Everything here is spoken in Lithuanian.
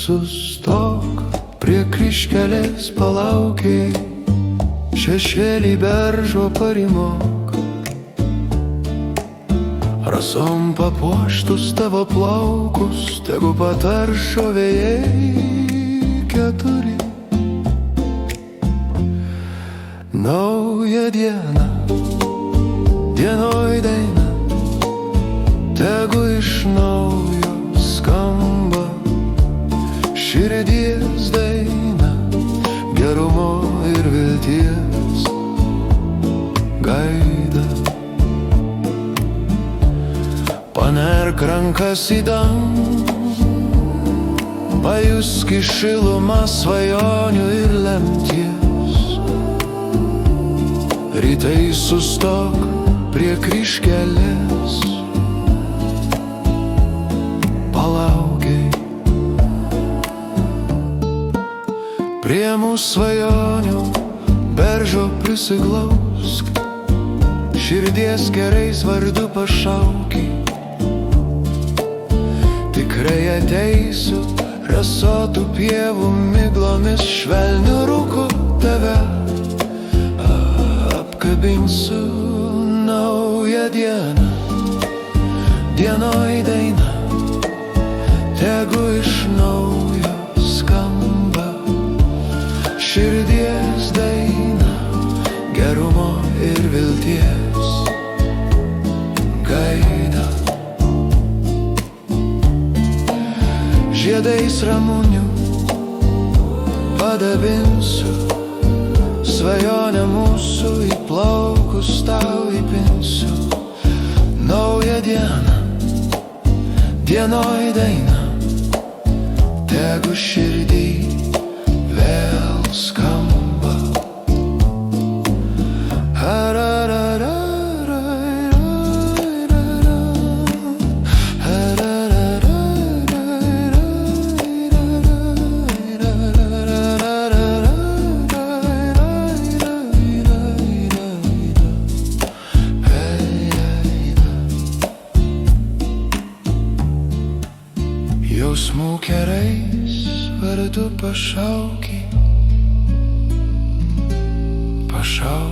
sustok, prie kryžkelės palaukiai, šešėlį beržo parimok. Rasom papuoštus tavo plaukus, tegu pataršo vėjai keturi. Nauja diena, dienoj daina, tegu iš naujo skamba širdies daina, gerumo ir vilties gaida. Panerk rankas į dangų, pajusk šilumą svajonių ir lemties. Rytai sustok prie kryžkelės, palaukiai. Prie mūsų svajonių beržo prisiglausk, širdies gerais vardu pašauki. Tikrai ateisiu, rasotų pievų miglomis švelniu rūku tave apkabinsiu. Nauja diena, dienoj daina, tegu iš naujo skamba širdies daina, gerumo ir vilties gaida. Žiedais ramunių padabinsiu, svajonę mūsų į plaukus tau įpinsiu. Nauja diena, dienoj daina, tegu širdį vėl skamba. Jausmų kerais vardu pašauki, pašauki.